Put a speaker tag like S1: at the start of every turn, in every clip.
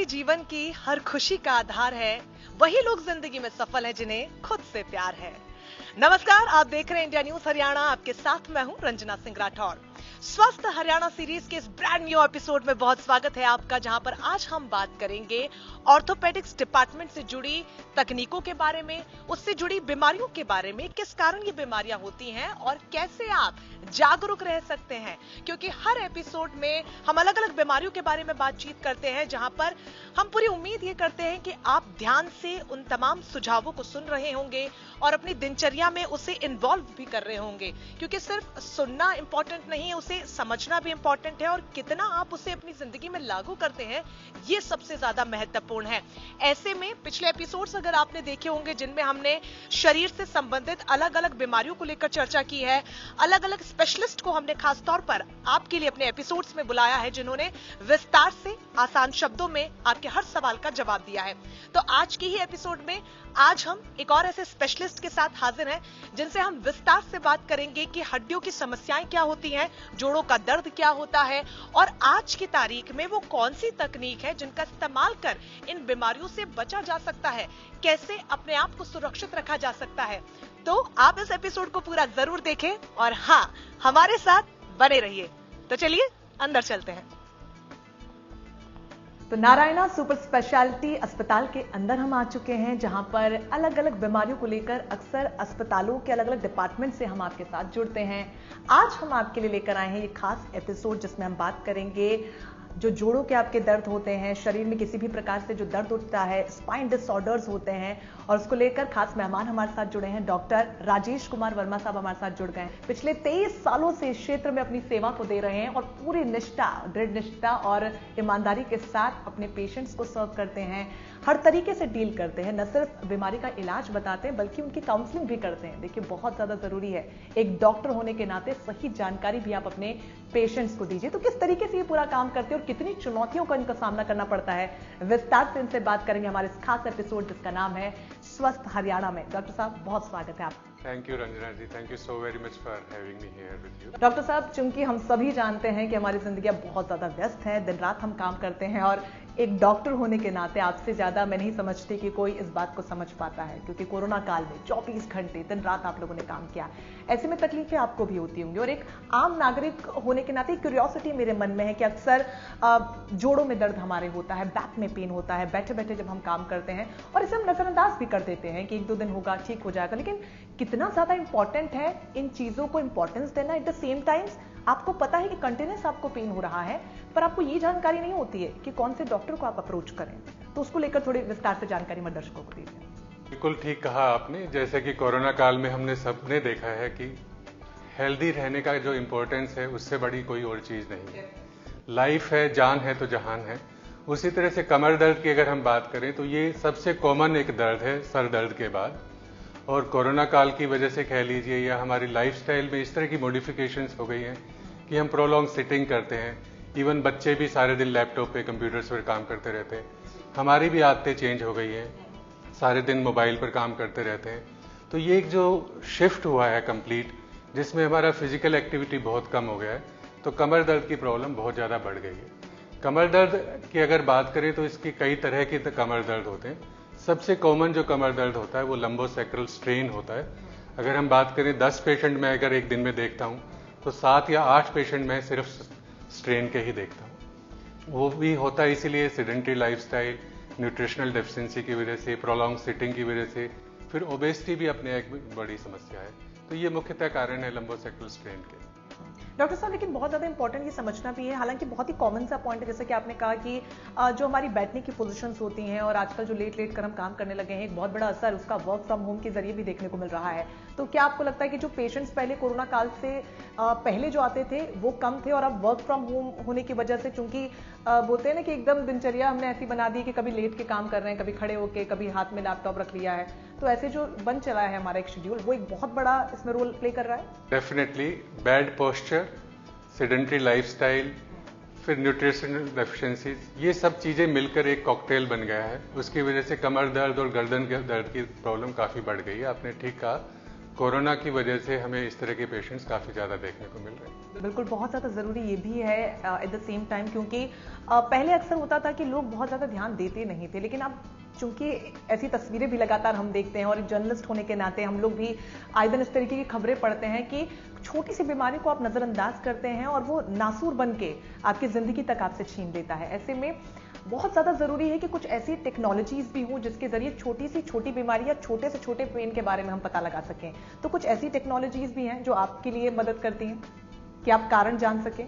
S1: ही जीवन की हर खुशी का आधार है, वही लोग जिंदगी में सफल हैं जिन्हें खुद से प्यार है। नमस्कार, आप देख रहे हैं इंडिया न्यूज हरियाणा। आपके साथ मैं हूं रंजना सिंह राठौर। स्वस्थ हरियाणा सीरीज के इस ब्रांड न्यू एपिसोड में बहुत स्वागत है आपका, जहां पर आज हम बात करेंगे ऑर्थोपेडिक्स डिपार्टमेंट से जुड़ी तकनीकों के बारे में, उससे जुड़ी बीमारियों के बारे में, किस कारण ये बीमारियां होती हैं और कैसे आप जागरूक रह सकते हैं। क्योंकि हर एपिसोड में हम अलग अलग बीमारियों के बारे में बातचीत करते हैं, जहां पर हम पूरी उम्मीद ये करते हैं कि आप ध्यान से उन तमाम सुझावों को सुन रहे होंगे और अपनी दिनचर्या में उसे इन्वॉल्व भी कर रहे होंगे। क्योंकि सिर्फ सुनना इंपॉर्टेंट नहीं है, उसे समझना भी इंपॉर्टेंट है और कितना आप उसे अपनी जिंदगी में लागू करते हैं ये सबसे ज्यादा महत्वपूर्ण है। ऐसे में पिछले एपिसोड्स अगर आपने देखे होंगे जिनमें हमने शरीर से संबंधित अलग अलग बीमारियों को लेकर चर्चा की है, अलग अलग स्पेशलिस्ट को हमने खास तौर पर आपके लिए अपने एपिसोड्स में बुलाया है, जिन्होंने विस्तार से आसान शब्दों में आपके हर सवाल का जवाब दिया है। तो आज की ही एपिसोड में आज हम एक और ऐसे स्पेशलिस्ट के साथ हाजिर हैं जिनसे हम विस्तार से बात करेंगे कि हड्डियों की समस्याएं क्या होती हैं, जोड़ों का दर्द क्या होता है और आज की तारीख में वो कौन सी तकनीक है जिनका इस्तेमाल कर इन बीमारियों से बचा जा सकता है, कैसे अपने आप को सुरक्षित रखा जा सकता है। तो आप इस एपिसोड को पूरा जरूर देखें और हाँ, हमारे साथ बने रहिए। तो चलिए अंदर चलते हैं। तो नारायणा सुपर स्पेशलिटी अस्पताल के अंदर हम आ चुके हैं, जहां पर अलग अलग बीमारियों को लेकर अक्सर अस्पतालों के अलग अलग डिपार्टमेंट से हम आपके साथ जुड़ते हैं। आज हम आपके लिए लेकर आए हैं ये खास एपिसोड जिसमें हम बात करेंगे जो जोड़ों के आपके दर्द होते हैं, शरीर में किसी भी प्रकार से जो दर्द होता है, स्पाइन डिसऑर्डर्स होते हैं, और उसको लेकर खास मेहमान हमारे साथ जुड़े हैं। डॉक्टर राजेश कुमार वर्मा साहब हमारे साथ जुड़ गए हैं। पिछले 23 सालों से इस क्षेत्र में अपनी सेवा को दे रहे हैं और पूरी निष्ठा, दृढ़ निष्ठा और ईमानदारी के साथ अपने पेशेंट्स को सर्व करते हैं, हर तरीके से डील करते हैं। न सिर्फ बीमारी का इलाज बताते हैं बल्कि उनकी काउंसलिंग भी करते हैं। देखिए, बहुत ज्यादा जरूरी है एक डॉक्टर होने के नाते सही जानकारी भी आप अपने पेशेंट्स को दीजिए। तो किस तरीके से ये पूरा काम करते हैं और कितनी चुनौतियों का इनका सामना करना पड़ता है, विस्तार से इनसे बात करेंगे हमारे इस खास एपिसोड जिसका नाम है स्वस्थ हरियाणा में। डॉक्टर साहब, बहुत स्वागत है आपका।
S2: Thank you Ranjana ji, thank you so very much for having me here with you.
S1: Doctor साहब, चूंकि हम सभी जानते हैं कि हमारी जिंदगियां बहुत ज्यादा व्यस्त है, दिन रात हम काम करते हैं, और एक डॉक्टर होने के नाते आपसे ज्यादा मैं नहीं समझती कि कोई इस बात को समझ पाता है, क्योंकि कोरोना काल में 24 घंटे दिन रात आप लोगों ने काम किया। ऐसे में तकलीफें आपको भी होती होंगी और एक आम नागरिक होने के नाते क्यूरियोसिटी मेरे मन में है कि अक्सर जोड़ों में दर्द हमारे होता है, बैक में पेन होता है बैठे बैठे जब हम काम करते हैं, और इसे हम नजरअंदाज भी कर देते हैं कि 1-2 दिन होगा, ठीक हो जाएगा। लेकिन कितना ज्यादा इंपॉर्टेंट है इन चीजों को इंपॉर्टेंस देना। एट द सेम टाइम्स आपको पता है कि कंटिन्यूस आपको पेन हो रहा है, पर आपको ये जानकारी नहीं होती है कि कौन से डॉक्टर को आप अप्रोच करें। तो उसको लेकर थोड़ी विस्तार से जानकारी मैं दर्शकों को दीजिए।
S2: बिल्कुल ठीक कहा आपने। जैसे कि कोरोना काल में हमने सबने देखा है कि हेल्दी रहने का जो इम्पोर्टेंस है उससे बड़ी कोई और चीज़ नहीं है। लाइफ है, जान है तो जहान है। उसी तरह से कमर दर्द की अगर हम बात करें तो ये सबसे कॉमन एक दर्द है सर दर्द के बाद, और कोरोना काल की वजह से कह लीजिए या हमारी लाइफस्टाइल में इस तरह की मॉडिफिकेशंस हो गई हैं कि हम प्रोलॉन्ग सिटिंग करते हैं। इवन बच्चे भी सारे दिन लैपटॉप पे, कंप्यूटर्स पर काम करते रहते हैं। हमारी भी आदतें चेंज हो गई हैं, सारे दिन मोबाइल पर काम करते रहते हैं। तो ये एक जो शिफ्ट हुआ है कंप्लीट, जिसमें हमारा फिजिकल एक्टिविटी बहुत कम हो गया है, तो कमर दर्द की प्रॉब्लम बहुत ज़्यादा बढ़ गई है। कमर दर्द की अगर बात करें तो इसकी कई तरह के कमर दर्द होते हैं। सबसे कॉमन जो कमर दर्द होता है वो लंबोसेक्रल स्ट्रेन होता है। अगर हम बात करें 10 पेशेंट में अगर एक दिन में देखता हूँ तो 7 या 8 पेशेंट में सिर्फ स्ट्रेन के ही देखता हूँ। वो भी होता है इसीलिए सेडेंटरी लाइफस्टाइल, न्यूट्रिशनल डेफिशिएंसी की वजह से, प्रोलॉन्ग सिटिंग की वजह से, फिर ओबेसिटी भी अपने एक बड़ी समस्या है। तो ये मुख्यतः कारण है लंबोसेक्रल स्ट्रेन के।
S1: डॉक्टर साहब, लेकिन बहुत ज्यादा इंपॉर्टेंट ये समझना भी है, हालांकि बहुत ही कॉमन सा पॉइंट है, जैसे कि आपने कहा कि जो हमारी बैठने की पोजीशंस होती हैं और आजकल जो लेट कर हम काम करने लगे हैं, एक बहुत बड़ा असर उसका वर्क फ्रॉम होम के जरिए भी देखने को मिल रहा है। तो क्या आपको लगता है कि जो पेशेंट्स पहले कोरोना काल से पहले जो आते थे वो कम थे, और अब वर्क फ्रॉम होम होने की वजह से, चूंकि बोलते हैं ना कि एकदम दिनचर्या हमने ऐसी बना दी कि कभी लेट के काम कर रहे हैं, कभी खड़े होके, कभी हाथ में लैपटॉप रख लिया है, तो ऐसे जो बन चला है हमारा एक शेड्यूल, वो एक बहुत बड़ा इसमें रोल प्ले कर रहा है?
S2: Definitely bad posture, sedentary lifestyle, फिर न्यूट्रिशनल डेफिशिएंसीज, ये सब चीज़ें मिलकर एक कॉकटेल बन गया है। उसकी वजह से कमर दर्द और गर्दन के दर्द की प्रॉब्लम काफ़ी बढ़ गई है। आपने ठीक कहा, कोरोना की वजह से हमें इस तरह के पेशेंट्स काफ़ी ज़्यादा देखने को मिल रहे हैं।
S1: बिल्कुल, बहुत ज़्यादा ज़रूरी ये भी है एट द सेम टाइम, क्योंकि पहले अक्सर होता था कि लोग बहुत ज़्यादा ध्यान देते नहीं थे, लेकिन अब चूंकि ऐसी तस्वीरें भी लगातार हम देखते हैं और एक जर्नलिस्ट होने के नाते हम लोग भी आए दिन इस तरीके की खबरें पढ़ते हैं कि छोटी सी बीमारी को आप नज़रअंदाज करते हैं और वो नासूर बन के आपकी ज़िंदगी तक आपसे छीन लेता है। ऐसे में बहुत ज़्यादा ज़रूरी है कि कुछ ऐसी टेक्नोलॉजीज भी हों जिसके जरिए छोटी से छोटी बीमारी या छोटे से छोटे पेन के बारे में हम पता लगा सकें। तो कुछ ऐसी टेक्नोलॉजीज भी हैं जो आपके लिए मदद करती हैं कि आप कारण जान सकें।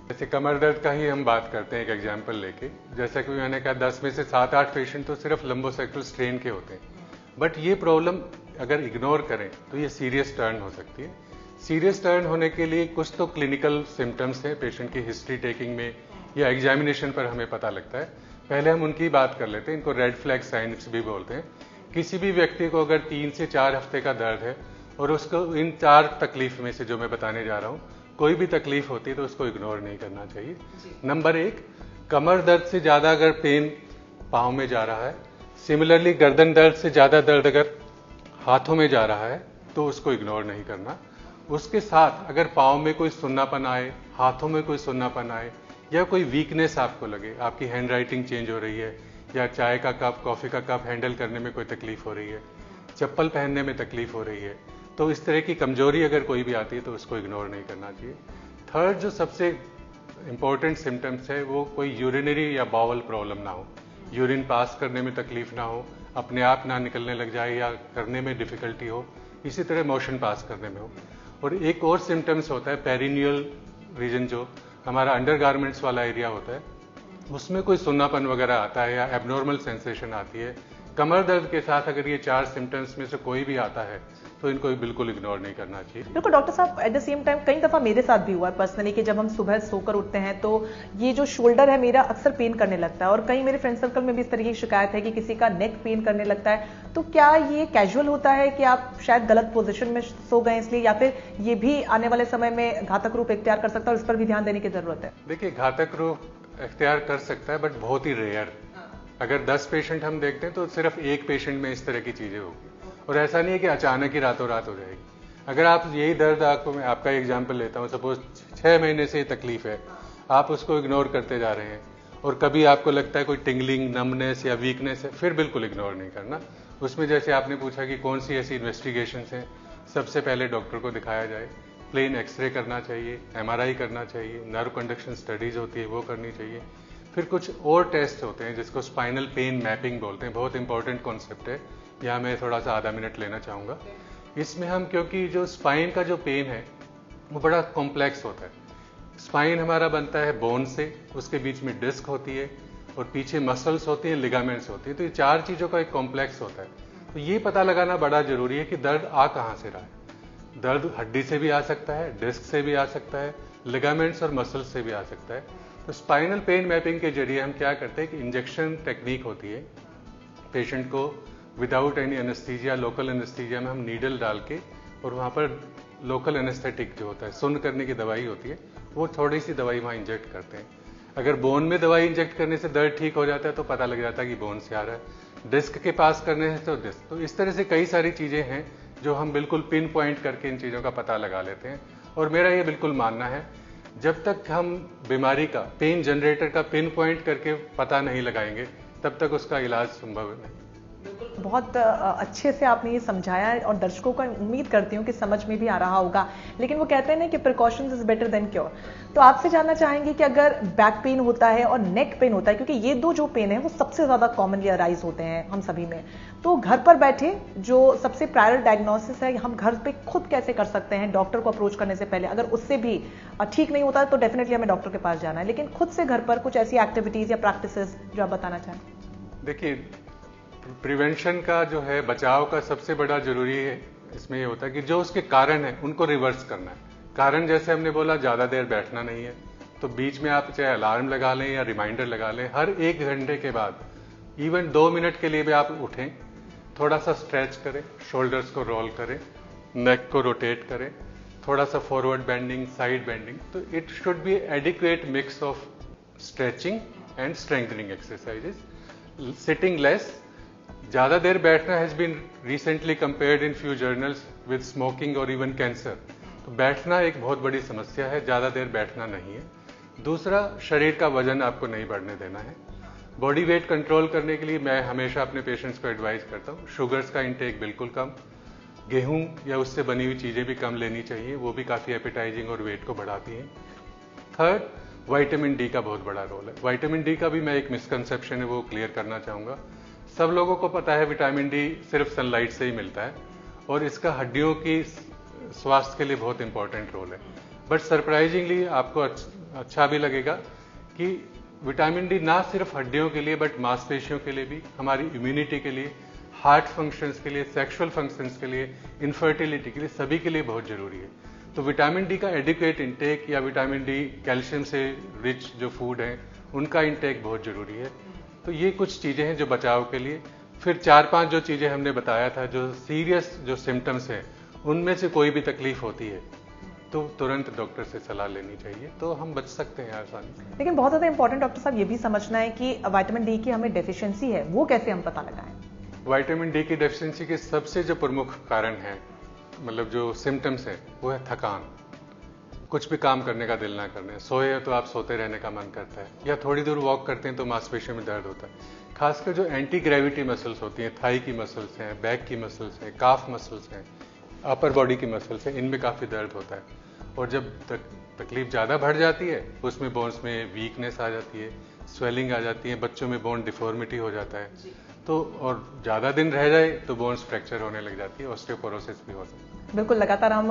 S2: जैसे कमर दर्द का ही हम बात करते हैं एक एग्जांपल लेके, जैसा कि मैंने कहा 10 में से 7-8 पेशेंट तो सिर्फ लंबोसेक्टल स्ट्रेन के होते हैं, बट ये प्रॉब्लम अगर इग्नोर करें तो ये सीरियस टर्न हो सकती है। सीरियस टर्न होने के लिए कुछ तो क्लिनिकल सिम्टम्स हैं पेशेंट की हिस्ट्री टेकिंग में या एग्जामिनेशन पर हमें पता लगता है। पहले हम उनकी बात कर लेते हैं, इनको रेड फ्लैग साइन्स भी बोलते हैं। किसी भी व्यक्ति को अगर 3 से 4 हफ्ते का दर्द है और उसको इन 4 तकलीफ में से जो मैं बताने जा रहा हूं कोई भी तकलीफ होती है तो उसको इग्नोर नहीं करना चाहिए। नंबर 1, कमर दर्द से ज्यादा अगर पेन पांव में जा रहा है, सिमिलरली गर्दन दर्द से ज्यादा दर्द अगर हाथों में जा रहा है तो उसको इग्नोर नहीं करना। उसके साथ अगर पांव में कोई सुन्नापन आए, हाथों में कोई सुन्नापन आए या कोई वीकनेस आपको लगे, आपकी हैंड राइटिंग चेंज हो रही है या चाय का कप, कॉफी का कप हैंडल करने में कोई तकलीफ हो रही है, चप्पल पहनने में तकलीफ हो रही है, तो इस तरह की कमजोरी अगर कोई भी आती है तो उसको इग्नोर नहीं करना चाहिए। थर्ड जो सबसे इंपॉर्टेंट सिम्टम्स है वो कोई यूरिनरी या बाउल प्रॉब्लम ना हो, यूरिन पास करने में तकलीफ ना हो, अपने आप ना निकलने लग जाए या करने में डिफिकल्टी हो, इसी तरह मोशन पास करने में हो। और एक और सिम्टम्स होता है पेरिनियल रीजन, जो हमारा अंडरगारमेंट्स वाला एरिया होता है, उसमें कोई सुन्नापन वगैरह आता है या एबनॉर्मल सेंसेशन आती है। कमर दर्द के साथ अगर ये 4 सिम्टम्स में से कोई भी आता है तो इनको बिल्कुल इग्नोर नहीं करना चाहिए।
S1: बिल्कुल डॉक्टर साहब, एट द सेम टाइम कई दफा मेरे साथ भी हुआ है पर्सनली कि जब हम सुबह सोकर उठते हैं तो ये जो शोल्डर है मेरा अक्सर पेन करने लगता है, और कई मेरे फ्रेंड सर्कल में भी इस तरह की शिकायत है कि किसी का नेक पेन करने लगता है। तो क्या ये कैजुअल होता है कि आप शायद गलत पोजिशन में सो गए इसलिए, या फिर ये भी आने वाले समय में घातक रूप इख्तियार कर सकता है और इस पर भी ध्यान देने की जरूरत है?
S2: देखिए, घातक रूप इख्तियार कर सकता है बट बहुत ही रेयर। अगर 10 पेशेंट हम देखते हैं तो सिर्फ एक पेशेंट में इस तरह की चीजें होगी, और ऐसा नहीं है कि अचानक ही रातों रात हो जाएगी। अगर आप यही दर्द, आपको मैं आपका एग्जांपल लेता हूं, सपोज 6 महीने से ये तकलीफ है, आप उसको इग्नोर करते जा रहे हैं और कभी आपको लगता है कोई टिंगलिंग, नमनेस या वीकनेस है, फिर बिल्कुल इग्नोर नहीं करना। उसमें जैसे आपने पूछा कि कौन सी ऐसी इन्वेस्टिगेशन हैं, सबसे पहले डॉक्टर को दिखाया जाए, प्लेन एक्सरे करना चाहिए, MRI करना चाहिए, नर्व कंडक्शन स्टडीज होती है वो करनी चाहिए। फिर कुछ और टेस्ट होते हैं जिसको स्पाइनल पेन मैपिंग बोलते हैं, बहुत इंपॉर्टेंट कॉन्सेप्ट है, यहाँ मैं थोड़ा सा आधा मिनट लेना चाहूँगा। इसमें हम, क्योंकि जो स्पाइन का जो पेन है वो बड़ा कॉम्प्लेक्स होता है। स्पाइन हमारा बनता है बोन से, उसके बीच में डिस्क होती है और पीछे मसल्स होती हैं, लिगामेंट्स होती है, तो ये 4 चीज़ों का एक कॉम्प्लेक्स होता है। तो ये पता लगाना बड़ा जरूरी है कि दर्द आ कहाँ से रहा है। दर्द हड्डी से भी आ सकता है, डिस्क से भी आ सकता है, लिगामेंट्स और मसल्स से भी आ सकता है। तो स्पाइनल पेन मैपिंग के जरिए हम क्या करते हैं कि इंजेक्शन टेक्निक होती है, पेशेंट को without any anaesthesia, local anaesthesia में हम नीडल डाल के, और वहाँ पर लोकल एनेस्थेटिक जो होता है, सुन्न करने की दवाई होती है, वो थोड़ी सी दवाई वहाँ इंजेक्ट करते हैं। अगर बोन में दवाई इंजेक्ट करने से दर्द ठीक हो जाता है तो पता लग जाता है कि बोन से आ रहा है, डिस्क के पास करने से तो डिस्क। तो इस तरह से कई सारी चीज़ें हैं जो हम बिल्कुल पिन पॉइंट करके इन चीज़ों का पता लगा लेते हैं। और मेरा ये बिल्कुल मानना है, जब तक हम बीमारी का, पेन जनरेटर का पिन पॉइंट करके पता नहीं लगाएंगे तब तक उसका इलाज संभव नहीं।
S1: बहुत अच्छे से आपने ये समझाया है और दर्शकों का उम्मीद करती हूँ कि समझ में भी आ रहा होगा। लेकिन वो कहते हैं ना कि precautions is better than cure. तो आपसे जानना चाहेंगे कि अगर बैक पेन होता है और नेक पेन होता है, क्योंकि ये 2 जो पेन है वो सबसे ज्यादा कॉमनली अराइज होते हैं हम सभी में, तो घर पर बैठे जो सबसे प्रायर डायग्नोसिस है हम घर पे खुद कैसे कर सकते हैं डॉक्टर को अप्रोच करने से पहले? अगर उससे भी ठीक नहीं होता तो डेफिनेटली हमें डॉक्टर के पास जाना है, लेकिन खुद से घर पर कुछ ऐसी एक्टिविटीज या प्रैक्टिसेस जो आप बताना चाहें?
S2: देखिए, प्रिवेंशन का जो है, बचाव का सबसे बड़ा जरूरी है इसमें ये होता है कि जो उसके कारण है उनको रिवर्स करना है। कारण जैसे हमने बोला, ज़्यादा देर बैठना नहीं है, तो बीच में आप चाहे अलार्म लगा लें या रिमाइंडर लगा लें, हर 1 घंटे के बाद, इवन 2 मिनट के लिए भी आप उठें, थोड़ा सा स्ट्रेच करें, शोल्डर्स को रोल करें, नेक को रोटेट करें, थोड़ा सा फॉरवर्ड बेंडिंग, साइड बेंडिंग। तो it should be adequate mix of stretching and strengthening exercises. Sitting less, ज्यादा देर बैठना has been recently compared in few journals with smoking और इवन कैंसर। तो बैठना एक बहुत बड़ी समस्या है, ज़्यादा देर बैठना नहीं है। दूसरा, शरीर का वजन आपको नहीं बढ़ने देना है। बॉडी वेट कंट्रोल करने के लिए मैं हमेशा अपने पेशेंट्स को एडवाइस करता हूँ, शुगर्स का इंटेक बिल्कुल कम, गेहूं या उससे बनी हुई चीज़ें भी कम लेनी चाहिए, वो भी काफ़ी एपेटाइजिंग और वेट को बढ़ाती हैं। थर्ड, विटामिन डी का बहुत बड़ा रोल है। विटामिन डी का भी मैं एक मिसकंसेप्शन है वो क्लियर करना चाहूँगा। सब लोगों को पता है विटामिन डी सिर्फ सनलाइट से ही मिलता है और इसका हड्डियों की स्वास्थ्य के लिए बहुत इंपॉर्टेंट रोल है। बट सरप्राइजिंगली आपको अच्छा भी लगेगा कि विटामिन डी ना सिर्फ हड्डियों के लिए बट मांसपेशियों के लिए भी, हमारी इम्यूनिटी के लिए, हार्ट फंक्शंस के लिए, सेक्सुअल फंक्शंस के लिए, इनफर्टिलिटी के लिए, सभी के लिए बहुत जरूरी है। तो विटामिन डी का एडिक्वेट इंटेक या विटामिन डी कैल्शियम से रिच जो फूड हैं उनका इंटेक बहुत जरूरी है। तो ये कुछ चीज़ें हैं जो बचाव के लिए। फिर 4-5 जो चीज़ें हमने बताया था, जो सीरियस जो सिम्टम्स हैं, उनमें से कोई भी तकलीफ होती है तो तुरंत डॉक्टर से सलाह लेनी चाहिए, तो हम बच सकते हैं आसानी से।
S1: लेकिन बहुत ज़्यादा इंपॉर्टेंट डॉक्टर साहब ये भी समझना है कि विटामिन डी की हमें डेफिशिएंसी है, वो कैसे हम पता लगाएं?
S2: विटामिन डी की डेफिशिएंसी के सबसे जो प्रमुख कारण है, मतलब जो सिम्टम्स हैं, वो है थकान, कुछ भी काम करने का दिल ना करने, सोए तो आप सोते रहने का मन करता है, या थोड़ी दूर वॉक करते हैं तो मांसपेशियों में दर्द होता है। खासकर जो एंटी ग्रेविटी मसल्स होती हैं, थाई की मसल्स हैं, बैक की मसल्स हैं, काफ मसल्स हैं, अपर बॉडी की मसल्स हैं, इनमें काफ़ी दर्द होता है। और जब तकलीफ ज़्यादा बढ़ जाती है उसमें बोन्स में वीकनेस आ जाती है, स्वेलिंग आ जाती है, बच्चों में बोन डिफॉर्मिटी हो जाता है, तो और ज़्यादा दिन रह जाए तो बोन्स फ्रैक्चर होने लग जाती है, ऑस्टियोपोरोसिस भी हो सकता है।
S1: बिल्कुल, लगातार हम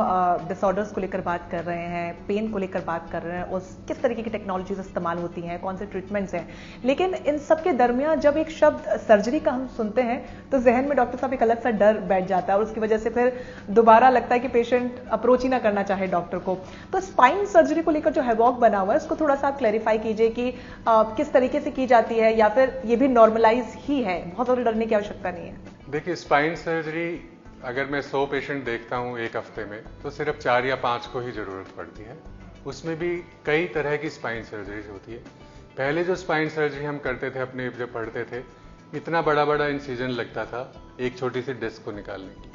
S1: डिसऑर्डर्स को लेकर बात कर रहे हैं, पेन को लेकर बात कर रहे हैं और किस तरीके की टेक्नोलॉजीज इस्तेमाल होती हैं, कौन से ट्रीटमेंट्स हैं। लेकिन इन सब के दरमियान जब एक शब्द सर्जरी का हम सुनते हैं तो जहन में डॉक्टर साहब एक अलग सा डर बैठ जाता है और उसकी वजह से फिर दोबारा लगता है कि पेशेंट अप्रोच ही ना करना चाहे डॉक्टर को। तो स्पाइन सर्जरी को लेकर जो हैवॉक बना हुआ है उसको थोड़ा सा आप क्लैरिफाई कीजिए कि किस तरीके से की जाती है, या फिर ये भी नॉर्मलाइज ही है, बहुत ज़्यादा डरने की आवश्यकता नहीं है।
S2: देखिए, स्पाइन सर्जरी अगर मैं 100 पेशेंट देखता हूँ एक हफ्ते में तो सिर्फ 4 या 5 को ही ज़रूरत पड़ती है। उसमें भी कई तरह की स्पाइन सर्जरी होती है। पहले जो स्पाइन सर्जरी हम करते थे अपने जब पढ़ते थे, इतना बड़ा बड़ा इंसिजन लगता था एक छोटी सी डिस्क को निकालने की,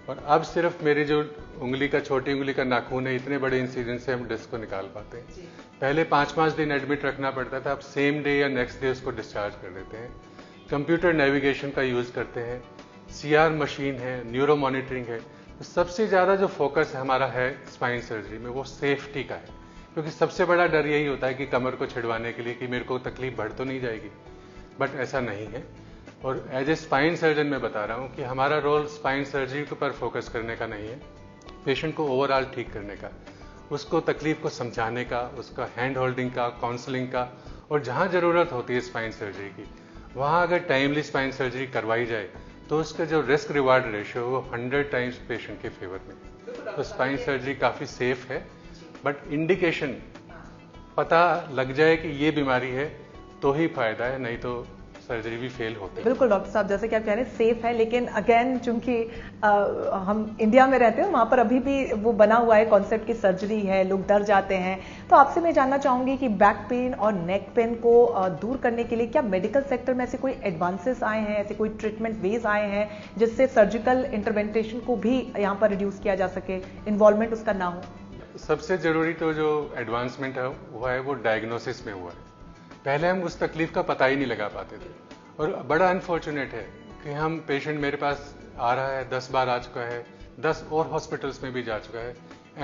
S2: और अब सिर्फ मेरी जो उंगली का, छोटी उंगली का नाखून है, इतने बड़े इंसिजन से हम डिस्क को निकाल पाते हैं। पहले 5-5 दिन एडमिट रखना पड़ता था, अब सेम डे या नेक्स्ट डे उसको डिस्चार्ज कर देते हैं। कंप्यूटर नेविगेशन का यूज़ करते हैं, CR मशीन है, न्यूरो मॉनिटरिंग है। तो सबसे ज़्यादा जो फोकस हमारा है स्पाइन सर्जरी में वो सेफ्टी का है, क्योंकि सबसे बड़ा डर यही होता है कि कमर को छिड़वाने के लिए कि मेरे को तकलीफ बढ़ तो नहीं जाएगी, बट ऐसा नहीं है। और एज ए स्पाइन सर्जन मैं बता रहा हूँ कि हमारा रोल स्पाइन सर्जरी के ऊपर फोकस करने का नहीं है, पेशेंट को ओवरऑल ठीक करने का, उसको तकलीफ को समझाने का, उसका हैंड होल्डिंग का, काउंसलिंग का, और जहाँ ज़रूरत होती है स्पाइन सर्जरी की वहाँ अगर टाइमली स्पाइन सर्जरी करवाई जाए तो उसका जो रिस्क रिवार्ड रेशियो है वो 100 टाइम्स पेशेंट के फेवर में। तो स्पाइन सर्जरी काफ़ी सेफ है, बट इंडिकेशन पता लग जाए कि ये बीमारी है तो ही फायदा है, नहीं तो सर्जरी भी फेल होती है।
S1: बिल्कुल डॉक्टर साहब, जैसे कि आप कह रहे हैं सेफ है, लेकिन अगेन चूंकि हम इंडिया में रहते हैं, वहाँ पर अभी भी वो बना हुआ है कॉन्सेप्ट की सर्जरी है, लोग डर जाते हैं। तो आपसे मैं जानना चाहूंगी कि बैक पेन और नेक पेन को दूर करने के लिए क्या मेडिकल सेक्टर में ऐसे कोई एडवांसेस आए हैं, ऐसे कोई ट्रीटमेंट वेज आए हैं जिससे सर्जिकल इंटरवेंटेशन को भी यहाँ पर रिड्यूस किया जा सके, इन्वॉल्वमेंट उसका ना हो?
S2: सबसे जरूरी तो जो एडवांसमेंट है हुआ है वो डायग्नोसिस में हुआ है। पहले हम उस तकलीफ का पता ही नहीं लगा पाते थे, और बड़ा अनफॉर्चुनेट है कि हम पेशेंट मेरे पास आ रहा है, 10 बार आ चुका है, 10 और हॉस्पिटल्स में भी जा चुका है,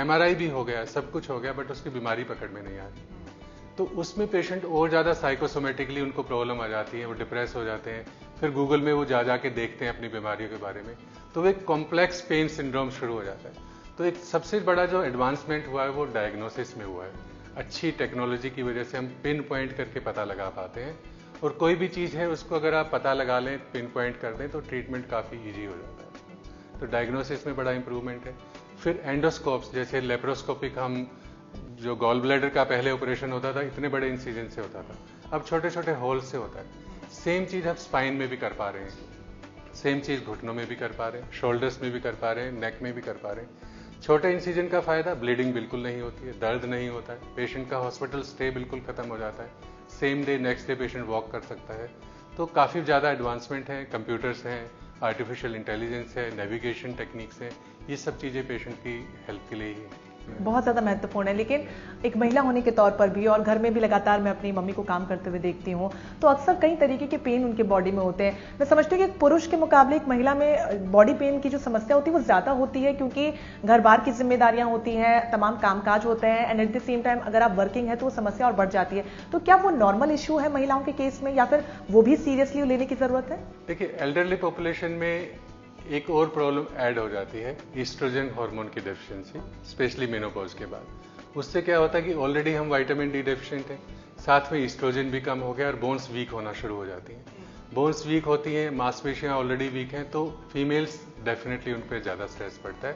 S2: MRI भी हो गया, सब कुछ हो गया, बट उसकी बीमारी पकड़ में नहीं आ रही। तो उसमें पेशेंट और ज़्यादा साइकोसोमेटिकली उनको प्रॉब्लम आ जाती है, वो डिप्रेस हो जाते हैं, फिर गूगल में वो जा के देखते हैं अपनी बीमारियों के बारे में, तो वो एक कॉम्प्लेक्स पेन सिंड्रोम शुरू हो जाता है। तो एक सबसे बड़ा जो एडवांसमेंट हुआ है वो डायग्नोसिस में हुआ है। अच्छी टेक्नोलॉजी की वजह से हम पिन पॉइंट करके पता लगा पाते हैं, और कोई भी चीज़ है उसको अगर आप पता लगा लें, पिन पॉइंट कर दें, तो ट्रीटमेंट काफ़ी ईजी हो जाता है। तो डायग्नोसिस में बड़ा इंप्रूवमेंट है। फिर एंडोस्कोप्स, जैसे लेप्रोस्कोपिक, हम जो गॉल ब्लैडर का पहले ऑपरेशन होता था इतने बड़े इंसिजन से होता था, अब छोटे छोटे होल से होता है। सेम चीज़ आप स्पाइन में भी कर पा रहे हैं, सेम चीज़ घुटनों में भी कर पा रहे हैं, शोल्डर्स में भी कर पा रहे हैं, नेक में भी कर पा रहे हैं। छोटे इंसिजन का फायदा, ब्लीडिंग बिल्कुल नहीं होती है, दर्द नहीं होता है, पेशेंट का हॉस्पिटल स्टे बिल्कुल खत्म हो जाता है, same day next day patient walk कर सकता है। तो काफ़ी ज़्यादा एडवांसमेंट है, कंप्यूटर्स हैं, आर्टिफिशियल इंटेलिजेंस है, नेविगेशन टेक्निक्स हैं, ये सब चीज़ें पेशेंट की हेल्प के लिए ही है।
S1: बहुत ज़्यादा महत्वपूर्ण है। लेकिन एक महिला होने के तौर पर भी और घर में भी लगातार मैं अपनी मम्मी को काम करते हुए देखती हूँ, तो अक्सर कई तरीके के पेन उनके बॉडी में होते हैं। मैं समझती हूँ कि एक पुरुष के मुकाबले एक महिला में बॉडी पेन की जो समस्या होती है वो ज़्यादा होती है, क्योंकि घर बार की जिम्मेदारियां होती हैं, तमाम कामकाज होते हैं, and at the same time अगर आप वर्किंग है तो वो समस्या और बढ़ जाती है। तो क्या वो नॉर्मल इश्यू है महिलाओं के केस में, या फिर वो भी सीरियसली लेने की जरूरत है?
S2: देखिए, एल्डरली पॉपुलेशन में एक और प्रॉब्लम ऐड हो जाती है, ईस्ट्रोजन हार्मोन की डेफिशिएंसी, स्पेशली मेनोपॉज के बाद। उससे क्या होता है कि ऑलरेडी हम विटामिन डी डेफिशिएंट हैं, साथ में ईस्ट्रोजन भी कम हो गया और बोन्स वीक होना शुरू हो जाती हैं। बोन्स वीक होती हैं, मांसपेशियां ऑलरेडी वीक हैं, तो फीमेल्स डेफिनेटली उन पर ज़्यादा स्ट्रेस पड़ता है।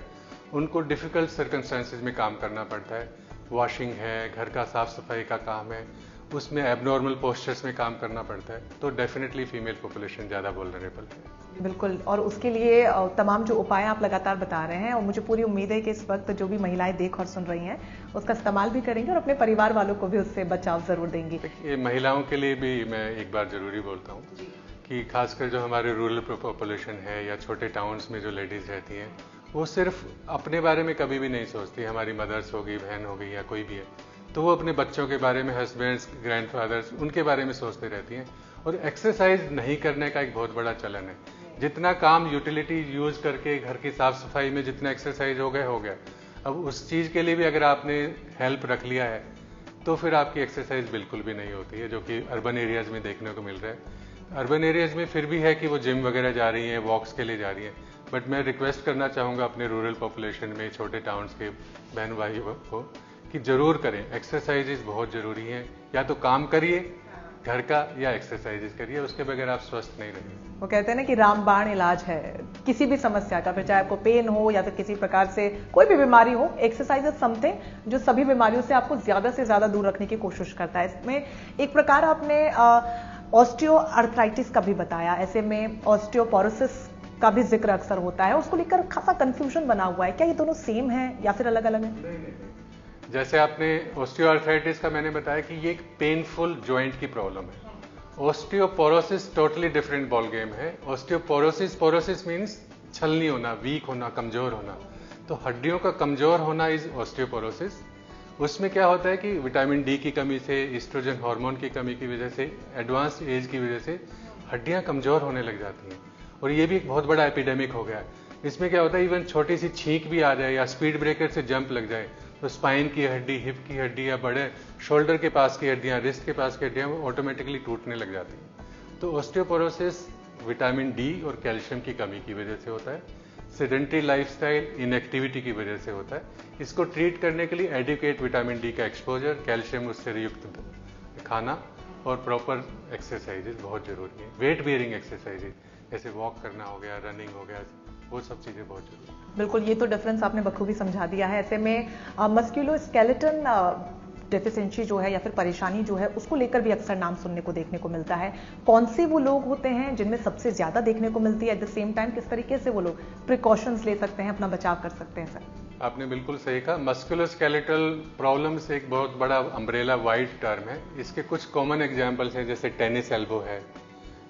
S2: उनको डिफिकल्ट सर्कमस्टेंसेज में काम करना पड़ता है। वॉशिंग है, घर का साफ सफाई का काम है, उसमें एबनॉर्मल पोस्चर्स में काम करना पड़ता है, तो डेफिनेटली फीमेल पॉपुलेशन ज़्यादा वल्नरेबल है।
S1: बिल्कुल, और उसके लिए तमाम जो उपाय आप लगातार बता रहे हैं, और मुझे पूरी उम्मीद है कि इस वक्त जो भी महिलाएं देख और सुन रही हैं उसका इस्तेमाल भी करेंगी और अपने परिवार वालों को भी उससे बचाव जरूर देंगी।
S2: ये महिलाओं के लिए भी मैं एक बार जरूरी बोलता हूँ कि खासकर जो हमारे रूरल पॉपुलेशन है या छोटे टाउन्स में जो लेडीज रहती हैं, वो सिर्फ अपने बारे में कभी भी नहीं सोचती। हमारी मदर्स होगी, बहन होगी या कोई भी है, तो वो अपने बच्चों के बारे में, हस्बैंड्स, ग्रैंडफादर्स, उनके बारे में सोचते रहती हैं। और एक्सरसाइज नहीं करने का एक बहुत बड़ा चलन है। जितना काम यूटिलिटी यूज करके घर की साफ सफाई में जितना एक्सरसाइज हो गया। अब उस चीज के लिए भी अगर आपने हेल्प रख लिया है तो फिर आपकी एक्सरसाइज बिल्कुल भी नहीं होती है, जो कि अर्बन एरियाज में देखने को मिल रहा है। अर्बन एरियाज में फिर भी है कि वो जिम वगैरह जा रही हैं, वॉक्स के लिए जा रही हैं, बट मैं रिक्वेस्ट करना चाहूँगा अपने रूरल पॉपुलेशन में, छोटे टाउन्स के बहन भाइयों को कि जरूर करें, एक्सरसाइजेज बहुत जरूरी हैं। या तो काम करिए घर का या एक्सरसाइजेज करिए, उसके बगैर आप स्वस्थ नहीं रहेंगे।
S1: वो कहते हैं ना कि रामबाण इलाज है किसी भी समस्या का, फिर चाहे आपको पेन हो या फिर किसी प्रकार से कोई भी बीमारी हो। एक्सरसाइज इज समथिंग जो सभी बीमारियों से आपको ज्यादा से ज्यादा दूर रखने की कोशिश करता है। इसमें एक प्रकार आपने ऑस्टियो आर्थराइटिस का भी बताया, ऐसे में ऑस्टियोपोरोसिस का भी जिक्र अक्सर होता है, उसको लेकर खासा कंफ्यूजन बना हुआ है। क्या ये दोनों सेम है या फिर अलग अलग है?
S2: जैसे आपने ऑस्टियोआर्थराइटिस का मैंने बताया कि ये एक पेनफुल जॉइंट की प्रॉब्लम है। Osteoporosis totally different ball game है। पोरोसिस मीन्स छलनी होना, वीक होना, कमजोर होना। तो हड्डियों का कमजोर होना इज ऑस्टियोपोरोसिस। उसमें क्या होता है कि विटामिन डी की कमी से, ईस्ट्रोजन हार्मोन की कमी की वजह से, एडवांस एज की वजह से हड्डियां कमजोर होने लग जाती हैं, और ये भी एक बहुत बड़ा एपिडेमिक हो गया है। इसमें क्या होता है, इवन छोटी सी छींक भी आ जाए या स्पीड ब्रेकर से जंप लग जाए तो स्पाइन की हड्डी, हिप की हड्डी या बड़े शोल्डर के पास की हड्डियां, रिस्ट के पास की हड्डियां वो ऑटोमेटिकली टूटने लग जाती हैं। तो ऑस्टियोपोरोसिस विटामिन डी और कैल्शियम की कमी की वजह से होता है, सेडेंटरी लाइफस्टाइल, इनएक्टिविटी की वजह से होता है। इसको ट्रीट करने के लिए एडिक्वेट विटामिन डी का एक्सपोजर, कैल्शियम उससे युक्त खाना और प्रॉपर एक्सरसाइजेज बहुत जरूरी है। वेट बियरिंग एक्सरसाइजेज जैसे वॉक करना हो गया, रनिंग हो गया, वो सब चीजें बहुत जरूरी है।
S1: बिल्कुल, ये तो डिफरेंस आपने बखूबी समझा दिया है। ऐसे में मस्कुलोस्केलेटन डेफिशिएंसी जो है या फिर परेशानी जो है, उसको लेकर भी अक्सर नाम सुनने को देखने को मिलता है। कौन से वो लोग होते हैं जिनमें सबसे ज्यादा देखने को मिलती है? एट द सेम टाइम किस तरीके से वो लोग प्रिकॉशंस ले सकते हैं, अपना बचाव कर सकते हैं? सर,
S2: आपने बिल्कुल सही कहा। मस्कुलोस्केलेटल प्रॉब्लम्स एक बहुत बड़ा अम्ब्रेला वाइड टर्म है। इसके कुछ कॉमन एग्जांपल्स हैं, जैसे टेनिस एल्बो है,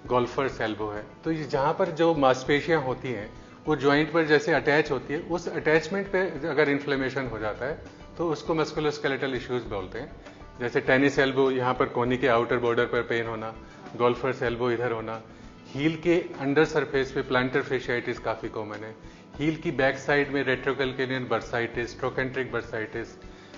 S2: गोल्फर्स एल्बो है। तो जहां पर जो मांसपेशियां होती हैं वो ज्वाइंट पर जैसे अटैच होती है, उस अटैचमेंट पे अगर इन्फ्लेमेशन हो जाता है तो उसको मस्कुलोस्केलेटल इश्यूज बोलते हैं। जैसे टेनिस एल्बो, यहाँ पर कोहनी के आउटर बॉर्डर पर पेन होना, गोल्फर्स एल्बो इधर होना, हील के अंडर सरफेस पे प्लांटर फेशियाइटिस काफी कॉमन है, हील की बैक साइड में रेट्रोकैल्केनियन बर्साइटिस, ट्रोकेंट्रिक बर्साइटिस,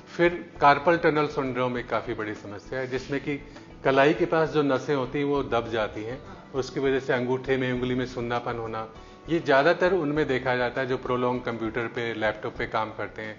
S2: फिर कार्पल टनल सिंड्रोम एक काफी बड़ी समस्या है, जिसमें कि कलाई के पास जो नसें होती हैं वो दब जाती हैं, उसकी वजह से अंगूठे में, उंगली में सुन्नापन होना। ये ज्यादातर उनमें देखा जाता है जो प्रोलॉन्ग कंप्यूटर पे, लैपटॉप पे काम करते हैं,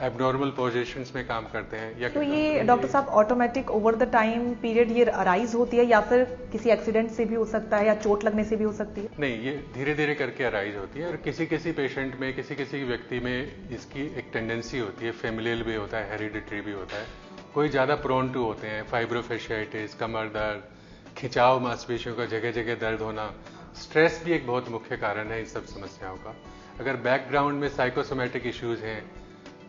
S2: एबनॉर्मल पोजीशंस में काम करते हैं। या
S1: तो ये डॉक्टर साहब automatic over the time period ये अराइज होती है, या फिर किसी एक्सीडेंट से भी हो सकता है या चोट लगने से भी हो सकती है?
S2: नहीं, ये धीरे धीरे करके अराइज होती है, और किसी किसी पेशेंट में, किसी किसी व्यक्ति में इसकी एक टेंडेंसी होती है, फेमिलियल भी होता है, हेरिडिटरी भी होता है। कोई ज्यादा प्रोन टू होते हैं, फाइब्रोफेशियाइटिस, कमर दर्द, खिंचाव, मांसपेशियों का जगह जगह दर्द होना। स्ट्रेस भी एक बहुत मुख्य कारण है इन सब समस्याओं का। अगर बैकग्राउंड में साइकोसोमेटिक इश्यूज हैं,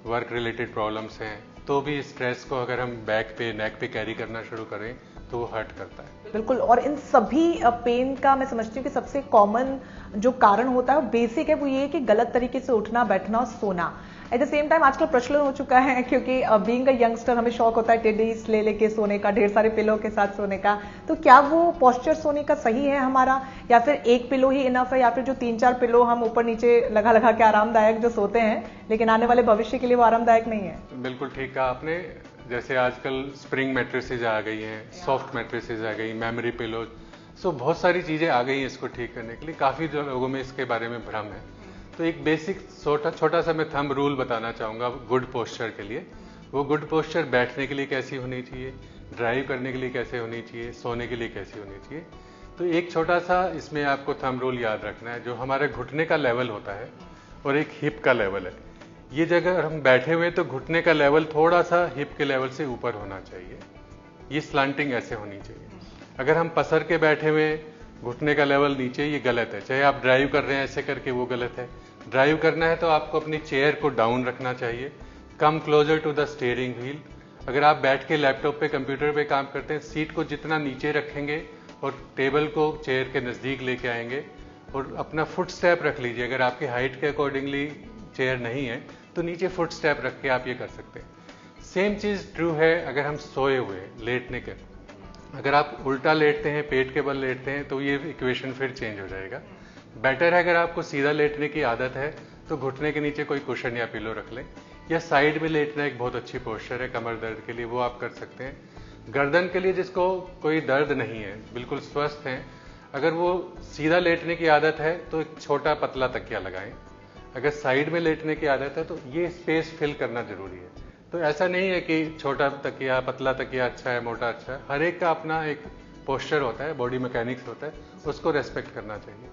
S2: वर्क रिलेटेड प्रॉब्लम्स हैं, तो भी स्ट्रेस को अगर हम बैक पे, नेक पे कैरी करना शुरू करें तो वो हर्ट करता है।
S1: बिल्कुल, और इन सभी पेन का मैं समझती हूँ कि सबसे कॉमन जो कारण होता है, बेसिक है, वो ये है कि गलत तरीके से उठना, बैठना और सोना। एट द सेम टाइम आजकल प्रचलन हो चुका है, क्योंकि बीइंग अ यंगस्टर हमें शौक होता है टेडीज ले लेके सोने का, ढेर सारे पिलो के साथ सोने का। तो क्या वो पोस्चर सोने का सही है हमारा, या फिर एक पिलो ही इनफ है, या फिर जो 3-4 पिलो हम ऊपर नीचे लगा लगा के आरामदायक जो सोते हैं, लेकिन आने वाले भविष्य के लिए वो आरामदायक नहीं है?
S2: बिल्कुल ठीक कहा आपने। जैसे आजकल स्प्रिंग मैट्रेसेस आ गई हैं, सॉफ्ट मैट्रेसेस आ गई, मेमोरी पिलो, सो बहुत सारी चीज़ें आ गई हैं इसको ठीक करने के लिए। काफ़ी लोगों में इसके बारे में भ्रम है। तो एक बेसिक छोटा सा मैं थंब रूल बताना चाहूँगा गुड पोस्चर के लिए। वो गुड पोस्चर बैठने के लिए कैसी होनी चाहिए, ड्राइव करने के लिए कैसे होनी चाहिए, सोने के लिए कैसी होनी चाहिए। तो एक छोटा सा इसमें आपको थंब रूल याद रखना है। जो हमारे घुटने का लेवल होता है और एक हिप का लेवल है, ये जगह हम बैठे हुए तो घुटने का लेवल थोड़ा सा हिप के लेवल से ऊपर होना चाहिए। ये स्लांटिंग ऐसे होनी चाहिए। अगर हम पसर के बैठे हुए, घुटने का लेवल नीचे, ये गलत है। चाहे आप ड्राइव कर रहे हैं ऐसे करके, वो गलत है। ड्राइव करना है तो आपको अपनी चेयर को डाउन रखना चाहिए, come closer to the steering wheel. अगर आप बैठ के लैपटॉप पे, कंप्यूटर पे काम करते हैं, सीट को जितना नीचे रखेंगे और टेबल को चेयर के नज़दीक लेके आएंगे और अपना फुट स्टेप रख लीजिए। अगर आपकी हाइट के अकॉर्डिंगली चेयर नहीं है तो नीचे फुट स्टेप रख के आप ये कर सकते हैं। सेम चीज़ ट्रू है अगर हम सोए हुए लेटने के। अगर आप उल्टा लेटते हैं, पेट के बल लेटते हैं, तो ये इक्वेशन फिर चेंज हो जाएगा। बेटर है अगर आपको सीधा लेटने की आदत है तो घुटने के नीचे कोई कुशन या पिलो रख लें, या साइड में लेटना एक बहुत अच्छी पोस्चर है कमर दर्द के लिए, वो आप कर सकते हैं। गर्दन के लिए जिसको कोई दर्द नहीं है, बिल्कुल स्वस्थ हैं, अगर वो सीधा लेटने की आदत है तो एक छोटा पतला तकिया लगाएं। अगर साइड में लेटने की आदत है तो ये स्पेस फिल करना जरूरी है। तो ऐसा नहीं है कि छोटा तकिया, पतला तकिया अच्छा है, मोटा अच्छा है। हर एक का अपना एक पोस्चर होता है, बॉडी मैकेनिक्स होता है, उसको रेस्पेक्ट करना चाहिए।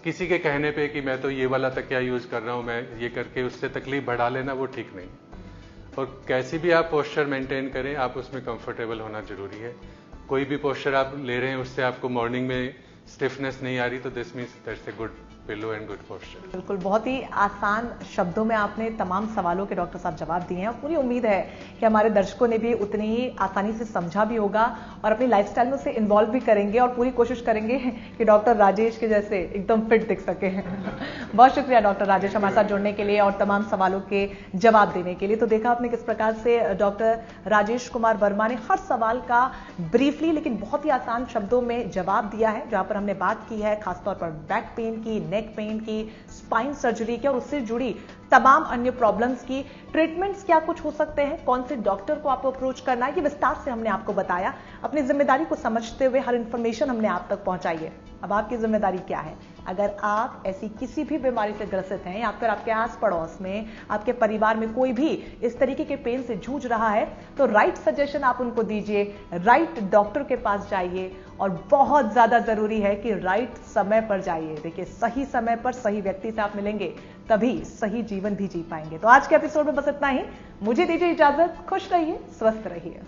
S2: किसी के कहने पे कि मैं तो ये वाला तकिया यूज कर रहा हूँ, मैं ये करके उससे तकलीफ बढ़ा लेना, वो ठीक नहीं। और कैसी भी आप पोस्चर मेंटेन करें, आप उसमें कंफर्टेबल होना जरूरी है। कोई भी पोस्चर आप ले रहे हैं उससे आपको मॉर्निंग में स्टिफनेस नहीं आ रही, तो this means that's a good pillow and good posture.
S1: बिल्कुल, बहुत ही आसान शब्दों में आपने तमाम सवालों के डॉक्टर साहब जवाब दिए हैं, और पूरी उम्मीद है कि हमारे दर्शकों ने भी उतनी ही आसानी से समझा भी होगा और अपनी लाइफस्टाइल में उसे इन्वॉल्व भी करेंगे, और पूरी कोशिश करेंगे कि डॉक्टर राजेश के जैसे एकदम फिट दिख सके। बहुत शुक्रिया डॉक्टर राजेश हमारे साथ जुड़ने के लिए और तमाम सवालों के जवाब देने के लिए। तो देखा आपने किस प्रकार से डॉक्टर राजेश कुमार वर्मा ने हर सवाल का ब्रीफली लेकिन बहुत ही आसान शब्दों में जवाब दिया है। जहां पर हमने बात की है खासतौर पर बैक पेन की, नेक पेन की, स्पाइन सर्जरी की और उससे जुड़ी तमाम अन्य प्रॉब्लम्स की, ट्रीटमेंट्स क्या कुछ हो सकते हैं, कौन से डॉक्टर को आपको अप्रोच करना है, ये विस्तार से हमने आपको बताया। अपनी जिम्मेदारी को समझते हुए हर इंफॉर्मेशन हमने आप तक पहुंचाई है। अब आपकी जिम्मेदारी क्या है? अगर आप ऐसी किसी भी बीमारी से ग्रसित हैं या फिर आपके आस पड़ोस में, आपके परिवार में कोई भी इस तरीके के पेन से जूझ रहा है, तो राइट सजेशन आप उनको दीजिए, राइट डॉक्टर के पास जाइए, और बहुत ज्यादा जरूरी है कि राइट समय पर जाइए। देखिए, सही समय पर सही व्यक्ति से आप मिलेंगे, तभी सही जीवन भी जी पाएंगे। तो आज के एपिसोड में बस इतना ही। मुझे दीजिए इजाजत। खुश रहिए, स्वस्थ रहिए।